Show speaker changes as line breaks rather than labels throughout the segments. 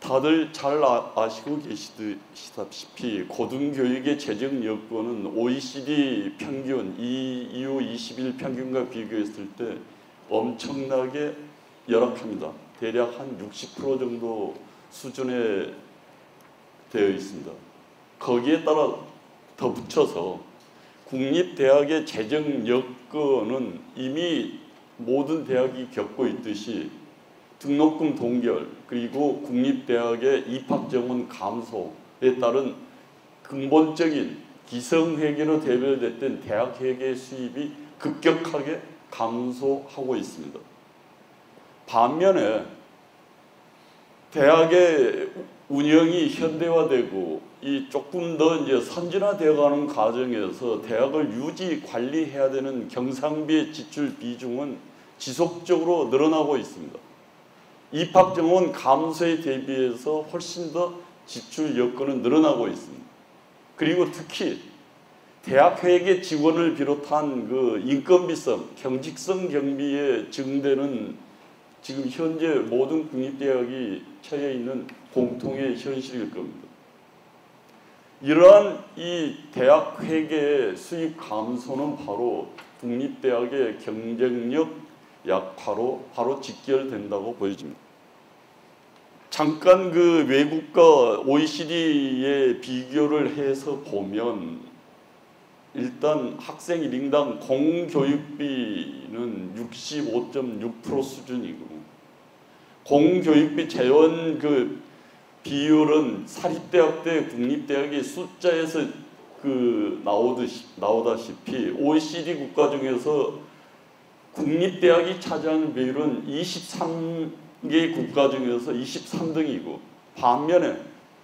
다들 잘 아시고 계시다시피 고등교육의 재정 여건은 OECD 평균 EU 21 평균과 비교했을 때 엄청나게 열악합니다. 대략 한 60% 정도 수준에 되어 있습니다. 거기에 따라 덧붙여서 국립대학의 재정 여건은 이미 모든 대학이 겪고 있듯이 등록금 동결 그리고 국립대학의 입학정원 감소에 따른 근본적인 기성회계로 대별됐던 대학회계 수입이 급격하게 감소하고 있습니다. 반면에 대학의 운영이 현대화되고 조금 더 이제 선진화되어가는 과정에서 대학을 유지 관리해야 되는 경상비의 지출 비중은 지속적으로 늘어나고 있습니다. 입학 정원 감소에 대비해서 훨씬 더 지출 여건은 늘어나고 있습니다. 그리고 특히 대학 회계 지원을 비롯한 그 인건비성, 경직성 경비의 증대는 지금 현재 모든 국립대학이 처해 있는 공통의 현실일 겁니다. 이러한 이 대학 회계의 수입 감소는 바로 국립대학의 경쟁력 약화로 바로 직결된다고 보여집니다. 잠깐 그 외국과 OECD의 비교를 해서 보면 일단 학생 1인당 공교육비는 65.6% 수준이고 공교육비 재원 그 비율은 사립대학 대 국립대학의 숫자에서 그 나오다시피 OECD 국가 중에서 국립대학이 차지하는 비율은 23개 국가 중에서 23등이고 반면에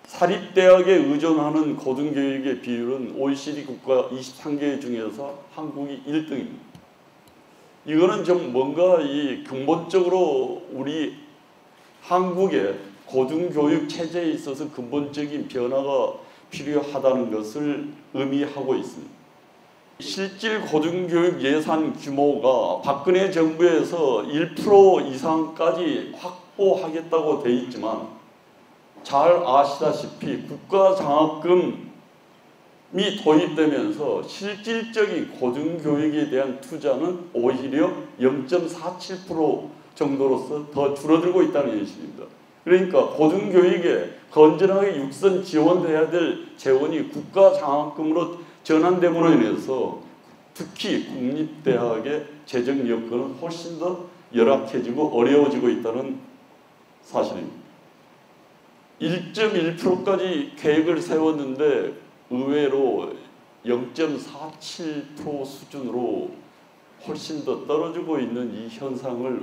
사립대학에 의존하는 고등교육의 비율은 OECD 국가 23개 중에서 한국이 1등입니다. 이거는 좀 뭔가 이 근본적으로 우리 한국의 고등교육 체제에 있어서 근본적인 변화가 필요하다는 것을 의미하고 있습니다. 실질 고등교육 예산 규모가 박근혜 정부에서 1% 이상까지 확보하겠다고 돼 있지만 잘 아시다시피 국가장학금이 도입되면서 실질적인 고등교육에 대한 투자는 오히려 0.47% 정도로서 더 줄어들고 있다는 현실입니다. 그러니까 고등교육에 건전하게 육선 지원돼야 될 재원이 국가장학금으로 전환됨으로 인해서 특히 국립대학의 재정 여건은 훨씬 더 열악해지고 어려워지고 있다는 사실입니다. 1.1%까지 계획을 세웠는데 의외로 0.47% 수준으로 훨씬 더 떨어지고 있는 이 현상을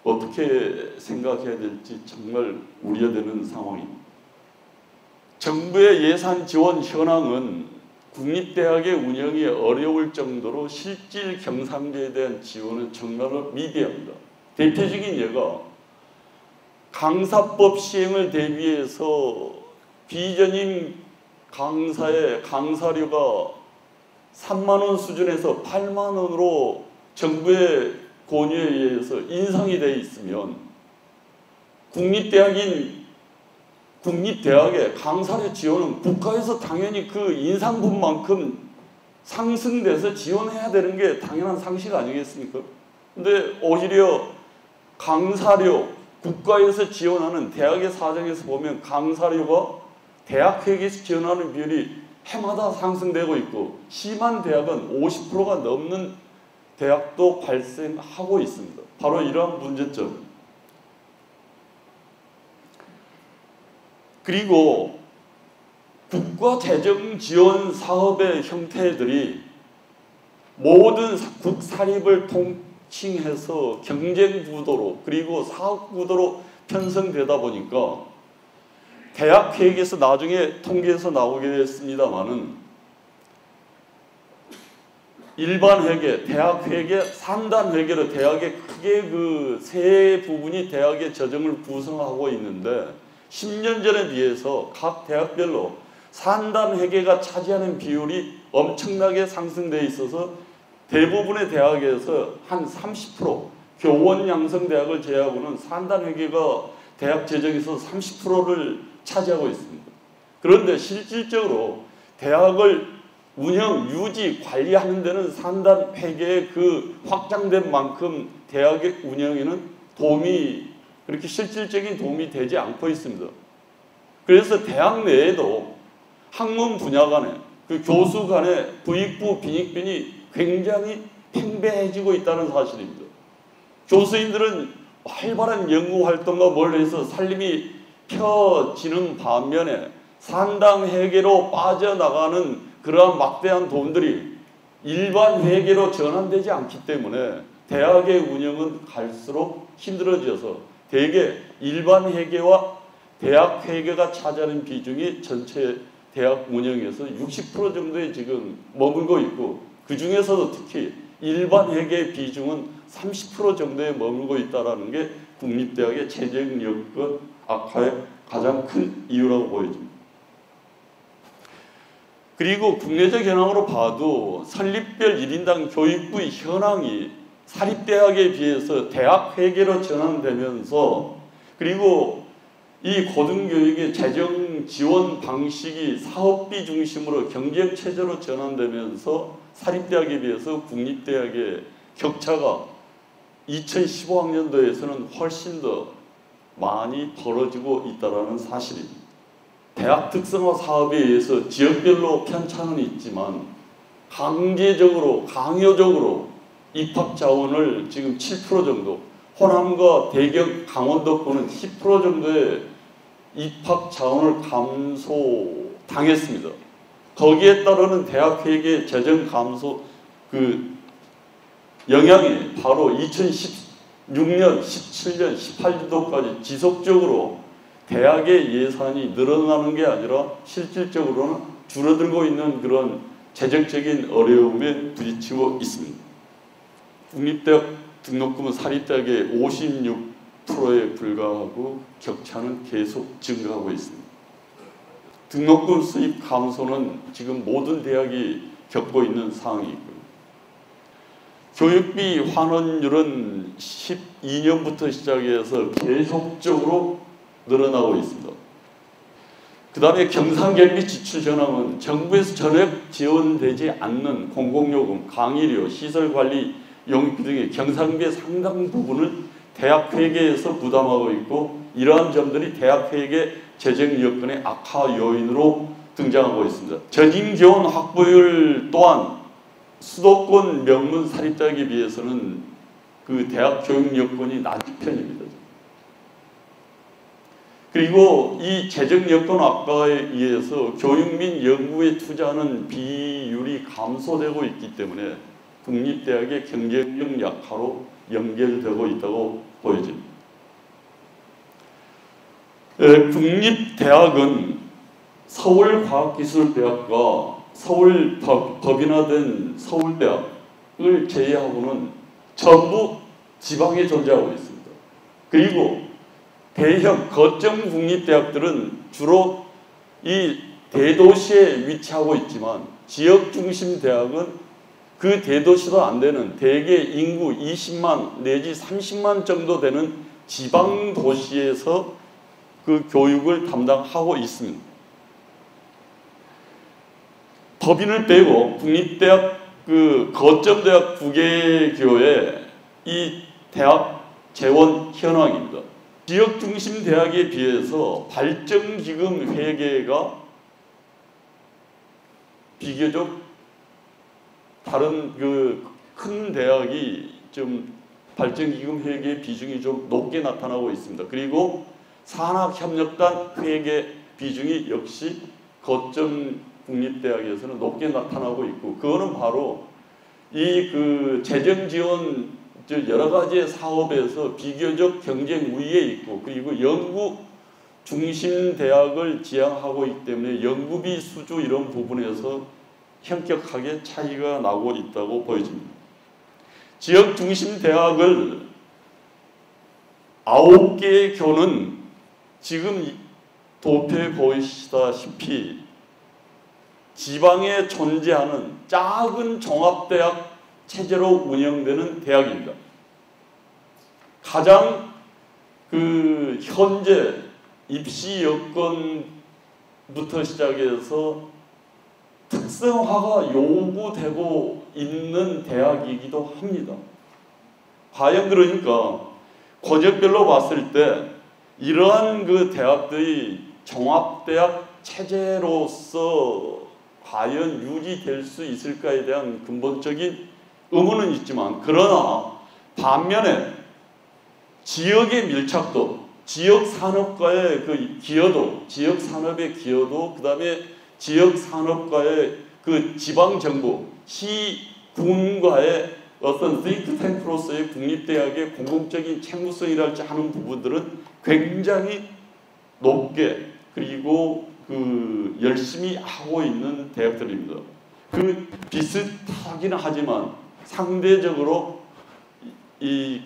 어떻게 생각해야 될지 정말 우려되는 상황입니다. 정부의 예산 지원 현황은 국립대학의 운영이 어려울 정도로 실질 경상비에 대한 지원은 정말로 미비합니다. 대표적인 예가 강사법 시행을 대비해서 비전임 강사의 강사료가 3만 원 수준에서 8만 원으로 정부의 권유에 의해서 인상이 되어 있으면 국립대학의 강사료 지원은 국가에서 당연히 그 인상분만큼 상승돼서 지원해야 되는 게 당연한 상식 아니겠습니까? 근데 오히려 강사료, 국가에서 지원하는 대학의 사정에서 보면 강사료가 대학회계에서 지원하는 비율이 해마다 상승되고 있고 심한 대학은 50%가 넘는 대학도 발생하고 있습니다. 바로 이러한 문제점. 그리고 국가 재정 지원 사업의 형태들이 모든 국사립을 통칭해서 경쟁 구도로 그리고 사업 구도로 편성되다 보니까 대학 회계에서 나중에 통계에서 나오게 됐습니다만은 일반 회계, 대학 회계, 산단 회계로 대학의 크게 그 세 부분이 대학의 재정을 구성하고 있는데 10년 전에 비해서 각 대학별로 산단 회계가 차지하는 비율이 엄청나게 상승되어 있어서 대부분의 대학에서 한 30% 교원 양성 대학을 제외하고는 산단 회계가 대학 재정에서 30%를 차지하고 있습니다. 그런데 실질적으로 대학을 운영, 유지, 관리하는 데는 상당 회계의 그 확장된 만큼 대학의 운영에는 도움이 그렇게 실질적인 도움이 되지 않고 있습니다. 그래서 대학 내에도 학문 분야 간에 그 교수 간의 부익부 빈익빈이 굉장히 팽배해지고 있다는 사실입니다. 교수님들은 활발한 연구 활동과 뭘 해서 살림이 펴지는 반면에 상당 회계로 빠져나가는 그러한 막대한 돈들이 일반 회계로 전환되지 않기 때문에 대학의 운영은 갈수록 힘들어져서 대개 일반 회계와 대학 회계가 차지하는 비중이 전체 대학 운영에서 60% 정도에 지금 머물고 있고, 그 중에서도 특히 일반 회계 비중은 30% 정도에 머물고 있다는 게 국립대학의 재정 여건 악화의 가장 큰 이유라고 보여집니다. 그리고 국내적 현황으로 봐도 설립별 1인당 교육부의 현황이 사립대학에 비해서 대학 회계로 전환되면서, 그리고 이 고등교육의 재정 지원 방식이 사업비 중심으로 경쟁 체제로 전환되면서 사립대학에 비해서 국립대학의 격차가 2015학년도에서는 훨씬 더 많이 벌어지고 있다는 사실입니다. 대학 특성화 사업에 의해서 지역별로 편차는 있지만 강요적으로 입학 자원을 지금 7% 정도, 호남과 대경 강원도권은 10% 정도의 입학 자원을 감소당했습니다. 거기에 따르는 대학 회계 재정 감소 그 영향이 바로 2016년, 17년, 18년도까지 지속적으로 대학의 예산이 늘어나는 게 아니라 실질적으로는 줄어들고 있는 그런 재정적인 어려움에 부딪히고 있습니다. 국립대학 등록금은 사립대학의 56%에 불과하고 격차는 계속 증가하고 있습니다. 등록금 수입 감소는 지금 모든 대학이 겪고 있는 상황이고요. 교육비 환원율은 12년부터 시작해서 계속적으로 늘어나고 있습니다. 그 다음에 경상결비 지출 현황은 정부에서 전액 지원되지 않는 공공요금, 강의료, 시설관리, 용역비 등의 경상비의 상당 부분을 대학 회계에서 부담하고 있고, 이러한 점들이 대학 회계 재정 여건의 악화 요인으로 등장하고 있습니다. 전임교원 확보율 또한 수도권 명문 사립대학에 비해서는 그 대학 교육 여건이 낮은 편입니다. 그리고 이 재정 여건 악화에 의해서 교육 및 연구에 투자하는 비율이 감소되고 있기 때문에 국립대학의 경쟁력 약화로 연결되고 있다고 보여집니다. 국립대학은 서울과학기술대학과 서울 법인화된 서울대학을 제외하고는 전부 지방에 존재하고 있습니다. 그리고 대형 거점 국립대학들은 주로 이 대도시에 위치하고 있지만 지역 중심 대학은 그 대도시도 안 되는 대개 인구 20만 내지 30만 정도 되는 지방 도시에서 그 교육을 담당하고 있습니다. 법인을 빼고 국립대학 그 거점대학 9개교의 이 대학 재원 현황입니다. 지역 중심 대학에 비해서 발전기금 회계가 비교적 다른 그 큰 대학이 좀 발전기금 회계 비중이 좀 높게 나타나고 있습니다. 그리고 산학협력단 회계 비중이 역시 거점 국립대학에서는 높게 나타나고 있고, 그거는 바로 이 그 재정 지원 여러 가지의 사업에서 비교적 경쟁 우위에 있고, 그리고 연구 중심 대학을 지향하고 있기 때문에 연구비 수주 이런 부분에서 현격하게 차이가 나고 있다고 보여집니다. 지역 중심 대학을 9개의 교는 지금 도표에 보이시다시피 지방에 존재하는 작은 종합대학 체제로 운영되는 대학입니다. 가장 그 현재 입시 여건부터 시작해서 특성화가 요구되고 있는 대학이기도 합니다. 과연 그러니까 권역별로 봤을 때 이러한 그 대학들이 종합대학 체제로서 과연 유지될 수 있을까에 대한 근본적인 의문은 있지만, 그러나 반면에 지역의 밀착도, 지역 산업과의 그 기여도, 지역 산업의 기여도, 그 다음에 지역 산업과의 그 지방 정부, 시, 군과의 어떤 싱크탱크로서의 국립대학의 공공적인 책무성이랄지 하는 부분들은 굉장히 높게 그리고 그 열심히 하고 있는 대학들입니다. 그 비슷하기는 하지만 상대적으로 이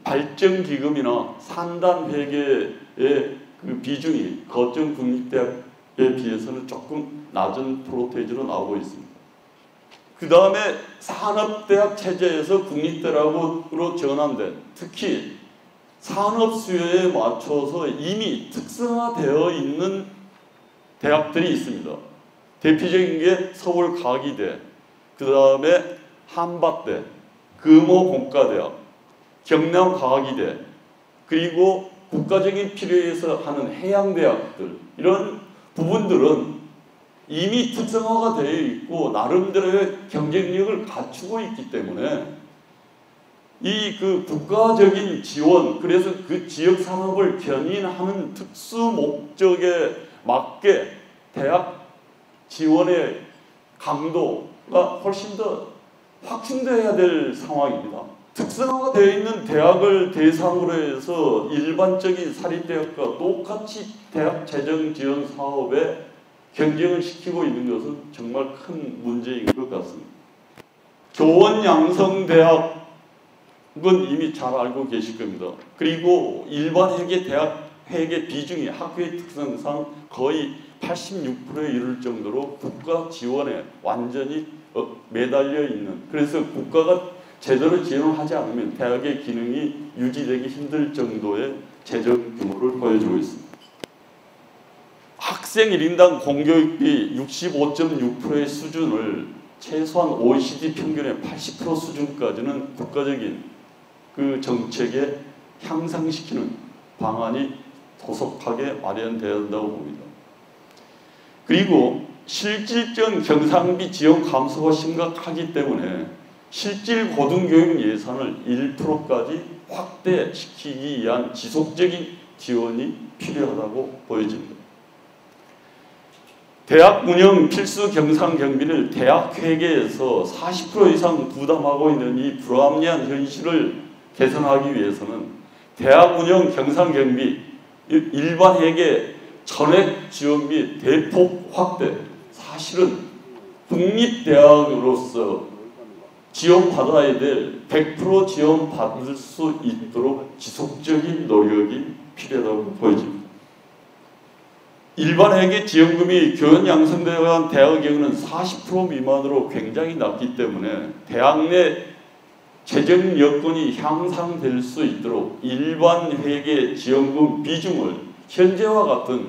발전기금이나 산단회계의 그 비중이 거점 국립대학에 비해서는 조금 낮은 프로테이지로 나오고 있습니다. 그 다음에 산업대학 체제에서 국립대학으로 전환된, 특히 산업 수요에 맞춰서 이미 특성화되어 있는 대학들이 있습니다. 대표적인 게 서울과기대, 그 다음에 한밭대, 금호공과대학, 경남과기대, 그리고 국가적인 필요에서 하는 해양대학들, 이런 부분들은 이미 특성화가 되어 있고 나름대로의 경쟁력을 갖추고 있기 때문에 이 그 국가적인 지원, 그래서 그 지역 산업을 견인하는 특수 목적에 맞게 대학 지원의 강도가 훨씬 더 확충되어야 될 상황입니다. 특성화가 되어 있는 대학을 대상으로 해서 일반적인 사립대학과 똑같이 대학 재정 지원 사업에 경쟁을 시키고 있는 것은 정말 큰 문제인 것 같습니다. 교원양성대학은 이미 잘 알고 계실 겁니다. 그리고 일반 회계 대학 회계 비중이 학교의 특성상 거의 86%에 이를 정도로 국가 지원에 완전히 매달려 있는, 그래서 국가가 제대로 지원을 하지 않으면 대학의 기능이 유지되기 힘들 정도의 재정 규모를 보여주고 있습니다. 학생 1인당 공교육비 65.6%의 수준을 최소한 OECD 평균의 80% 수준까지는 국가적인 그 정책에 향상시키는 방안이 조속하게 마련되어야 한다고 봅니다. 그리고 실질적 경상비 지원 감소가 심각하기 때문에 실질 고등교육 예산을 1%까지 확대시키기 위한 지속적인 지원이 필요하다고 보여집니다. 대학 운영 필수 경상 경비를 대학 회계에서 40% 이상 부담하고 있는 이 불합리한 현실을 개선하기 위해서는 대학 운영 경상 경비 일반 회계 전액 지원비 대폭 확대, 사실은 국립대학으로서 지원받아야 될 100% 지원받을 수 있도록 지속적인 노력이 필요하다고 보여집니다. 일반 회계 지원금이 교원양성대학 대학의 경우는 40% 미만으로 굉장히 낮기 때문에 대학 내 재정 여건이 향상될 수 있도록 일반 회계 지원금 비중을 현재와 같은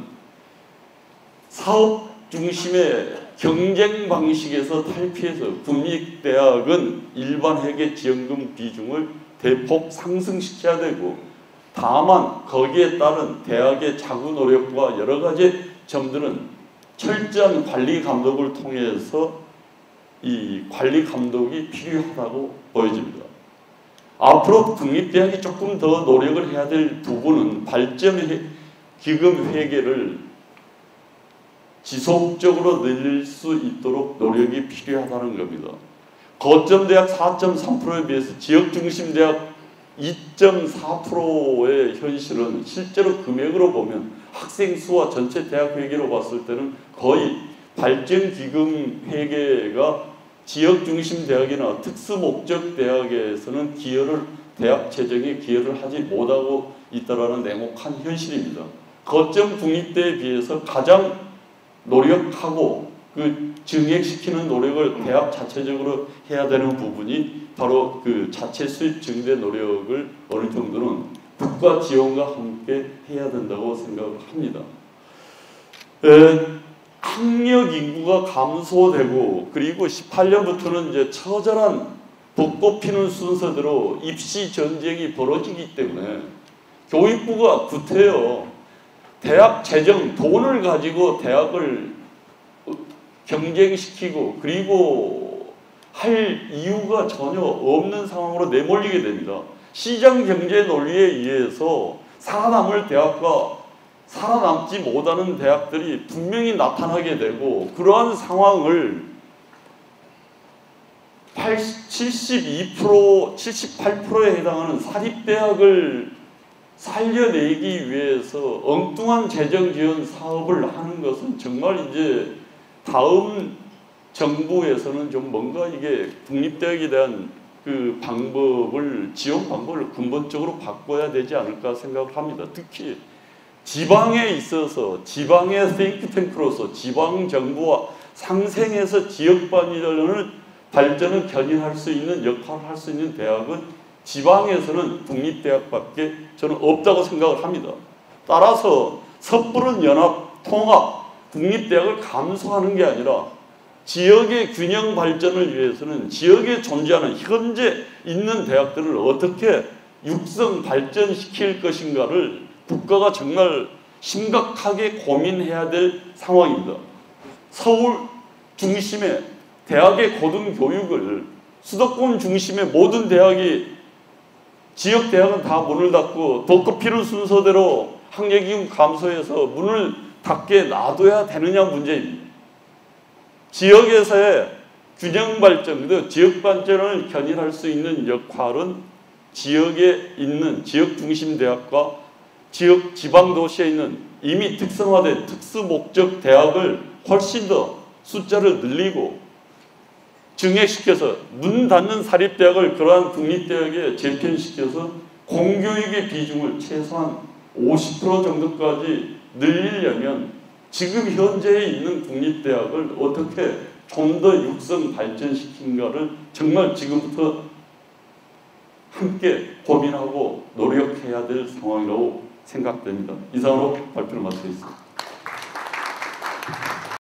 사업 중심의 경쟁 방식에서 탈피해서 국립대학은 일반 회계 지원금 비중을 대폭 상승시켜야 되고, 다만 거기에 따른 대학의 자구 노력과 여러 가지 점들은 철저한 관리 감독을 통해서 이 관리 감독이 필요하다고 보여집니다. 앞으로 국립대학이 조금 더 노력을 해야 될 부분은 발전 기금 회계를 지속적으로 늘릴 수 있도록 노력이 필요하다는 겁니다. 거점대학 4.3%에 비해서 지역중심대학 2.4%의 현실은 실제로 금액으로 보면 학생 수와 전체 대학 회계로 봤을 때는 거의 발전기금 회계가 지역중심 대학이나 특수목적 대학에서는 대학 재정에 기여를 하지 못하고 있다는 냉혹한 현실입니다. 거점 국립대에 비해서 가장 노력하고 그 증액시키는 노력을 대학 자체적으로 해야 되는 부분이 바로 그 자체 수입 증대 노력을 어느 정도는 국가 지원과 함께 해야 된다고 생각을 합니다. 학력 인구가 감소되고 그리고 18년부터는 이제 처절한 벚꽃 피는 순서대로 입시 전쟁이 벌어지기 때문에 교육부가 구태여 대학 재정, 돈을 가지고 대학을 경쟁시키고 그리고 할 이유가 전혀 없는 상황으로 내몰리게 됩니다. 시장 경제 논리에 의해서 살아남을 대학과 살아남지 못하는 대학들이 분명히 나타나게 되고 그러한 상황을 72%, 78%에 해당하는 사립대학을 살려내기 위해서 엉뚱한 재정 지원 사업을 하는 것은 정말 이제 다음 정부에서는 좀 뭔가 이게 국립대학에 대한 그 방법을, 지원 방법을 근본적으로 바꿔야 되지 않을까 생각을 합니다. 특히 지방에 있어서 지방의 싱크탱크로서 지방 정부와 상생해서 지역 발전을 견인할 수 있는 역할을 할 수 있는 대학은 지방에서는 국립대학밖에 저는 없다고 생각을 합니다. 따라서 섣부른 연합, 통합, 국립대학을 감소하는 게 아니라 지역의 균형 발전을 위해서는 지역에 존재하는 현재 있는 대학들을 어떻게 육성 발전시킬 것인가를 국가가 정말 심각하게 고민해야 될 상황입니다. 서울 중심의 대학의 고등교육을 수도권 중심의 모든 대학이 지역 대학은 다 문을 닫고 벚꽃 피는 순서대로 학력인구 감소해서 문을 닫게 놔둬야 되느냐 문제입니다. 지역에서의 균형 발전, 지역 발전을 견인할 수 있는 역할은 지역에 있는 지역 중심 대학과 지역 지방 도시에 있는 이미 특성화된 특수 목적 대학을 훨씬 더 숫자를 늘리고 증액시켜서 문 닫는 사립대학을 그러한 국립대학에 재편시켜서 공교육의 비중을 최소한 50% 정도까지 늘리려면 지금 현재에 있는 국립대학을 어떻게 좀 더 육성 발전시킨가를 정말 지금부터 함께 고민하고 노력해야 될 상황이라고 생각됩니다. 이상으로 발표를 마치겠습니다.